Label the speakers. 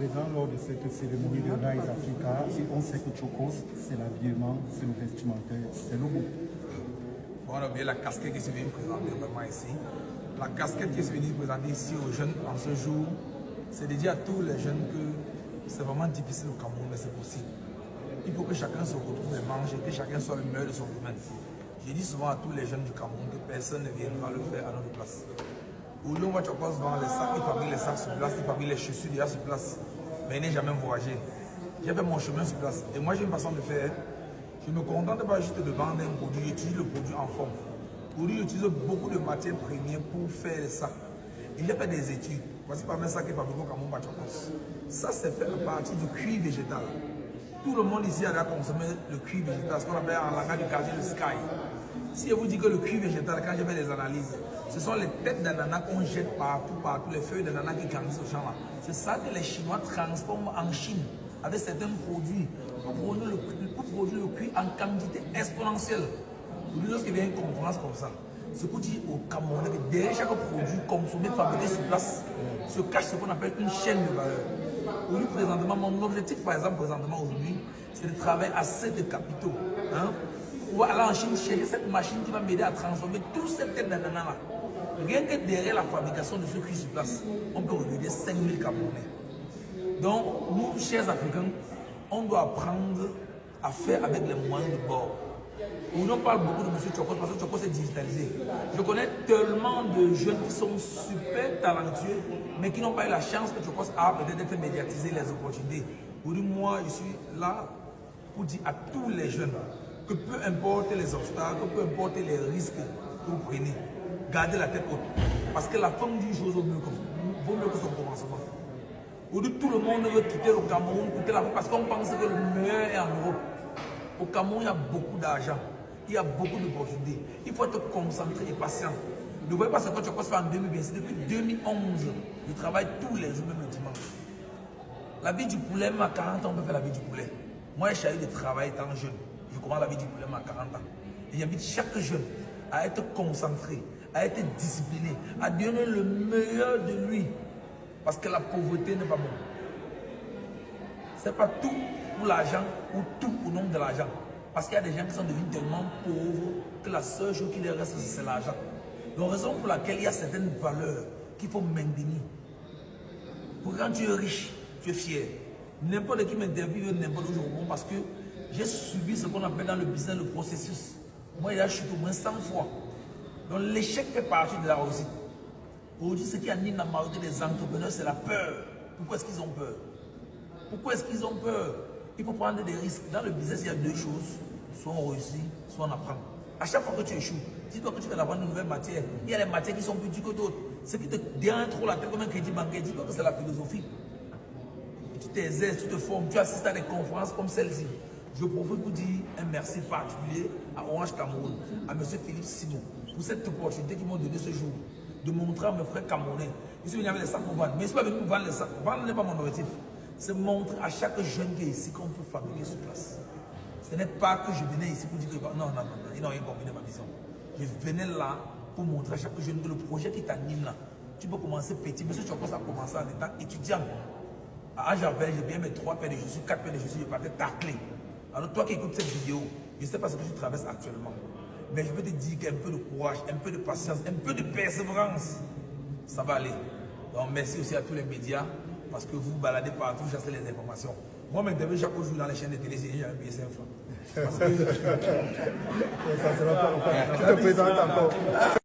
Speaker 1: présent lors de cette cérémonie de Rise Africa et on sait que Chokos, c'est l'habillement, c'est le vestimentaire, c'est le goût.
Speaker 2: Bon, on a oublié la casquette qui s'est venue présenter vraiment ici. La casquette qui est venue présenter ici aux jeunes en ce jour, c'est de dire à tous les jeunes que c'est vraiment difficile au Cameroun, mais c'est possible. Il faut que chacun se retrouve les manches et que chacun soit le meilleur de son domaine. Je dis souvent à tous les jeunes du Cameroun que personne ne viendra le faire à notre place. Aujourd'hui, on voit Chokos vendre les sacs, il fabrique les sacs sur place, il fabrique les chaussures déjà sur place, mais il n'est jamais voyagé. J'ai fait mon chemin sur place et moi j'ai une façon de faire. Je ne me contente pas juste de vendre un produit, j'utilise le produit en forme. Aujourd'hui, j'utilise beaucoup de matières premières pour faire les sacs. Il a fait des études. Voici parmi les sacs qui est fabriqué au Cameroun par Chokos. Ça, c'est fait à partir du cuir végétal. Tout le monde ici a consommé le cuir végétal, ce qu'on appelle en langage du quartier le sky. Si je vous dis que le cuir végétal, quand je fais des analyses, ce sont les têtes d'ananas qu'on jette partout, les feuilles d'ananas qui grandissent au champ là. C'est ça que les Chinois transforment en Chine avec certains produits pour produire le cuir en quantité exponentielle. Lorsqu'il y a une conférence comme ça, ce qu'on dit au Cameroun, que derrière chaque produit consommé, fabriqué sur place, se cache ce qu'on appelle une chaîne de valeur. Aujourd'hui, présentement, mon objectif, par exemple, aujourd'hui, c'est de travailler à 7 capitaux. On va aller en Chine chercher cette machine qui va m'aider à transformer toutes ces têtes d'ananas là. Rien que derrière la fabrication de ce cuir sur place, on peut recruter 5000 Camerounais. Donc, nous, chers Africains, on doit apprendre à faire avec les moyens de bord. On parle beaucoup de M. Chokos parce que Chokos est digitalisé. Je connais tellement de jeunes qui sont super talentueux, mais qui n'ont pas eu la chance que Chokos a peut-être d'être médiatisé les opportunités. Aujourd'hui, moi, je suis là pour dire à tous les jeunes que peu importe les obstacles, peu importe les risques que vous prenez, gardez la tête haute. Parce que la fin d'une chose vaut mieux que son commencement. Aujourd'hui, tout le monde veut quitter le Cameroun, quitter la parce qu'on pense que le meilleur est en Europe. Au Cameroun, il y a beaucoup d'argent, il y a beaucoup d'opportunités. Il faut être concentré et patient. Ne voyez pas ce que tu as fait en 2020, depuis 2011. Je travaille tous les jours, même le dimanche. La vie du poulet, même à 40 ans, on peut faire la vie du poulet. Moi, j'ai eu de travail étant jeune. Je commence la vie du poulet à 40 ans. Et j'invite chaque jeune à être concentré, à être discipliné, à donner le meilleur de lui. Parce que la pauvreté n'est pas bon. Ce n'est pas tout pour l'argent ou tout au nom de l'argent. Parce qu'il y a des gens qui sont devenus tellement pauvres que la seule chose qui leur reste, c'est l'argent. Donc, raison pour laquelle il y a certaines valeurs qu'il faut maintenir. Pour quand tu es riche, tu es fier. N'importe qui m'interviewe, n'importe où je réponds parce que j'ai subi ce qu'on appelle dans le business le processus. Moi, je suis au moins 100 fois. Donc, l'échec fait partie de la réussite. Aujourd'hui, ce qui anime la majorité des entrepreneurs, c'est la peur. Pourquoi est-ce qu'ils ont peur? Pourquoi est-ce qu'ils ont peur? Il faut prendre des risques. Dans le business, il y a deux choses. Soit on réussit, soit on apprend. À chaque fois que tu échoues, dis-toi que tu vas apprendre une nouvelle matière. Il y a des matières qui sont plus dures que d'autres. Ce qui te dérange trop la tête comme un crédit bancaire, dis-toi que c'est la philosophie. Et tu t'exerces, tu te formes, tu assistes à des conférences comme celle-ci. Je profite pour dire un merci particulier à Orange Cameroun, à M. Philippe Simon, pour cette opportunité qu'ils m'ont donné ce jour, de montrer à mes frères camerounais. Je suis venu avec les sacs pour vendre, mais je ne suis pas venu pour vendre les sacs. Vendre n'est pas mon objectif. C'est montrer à chaque jeune qui est ici qu'on peut fabriquer sur place. Ce n'est pas que je venais ici pour dire que non, ils n'ont rien compris de ma vision. Je venais là pour montrer à chaque jeune que le projet qui t'anime là, tu peux commencer petit. Mais si tu as commencé en étant étudiant, à Javel, j'ai bien mes 3 paires de chaussures, 4 paires de chaussures, je partais tacler. Alors toi qui écoutes cette vidéo, je ne sais pas ce que tu traverses actuellement. Mais je veux te dire qu'un peu de courage, un peu de patience, un peu de persévérance, ça va aller. Donc merci aussi à tous les médias. Parce que vous baladez partout, chassez les informations. Moi, m'interviewe chaque jour dans les chaînes de télé, j'ai jamais payé 5 francs.
Speaker 1: Ça ne sera pas. Tu te présentes encore.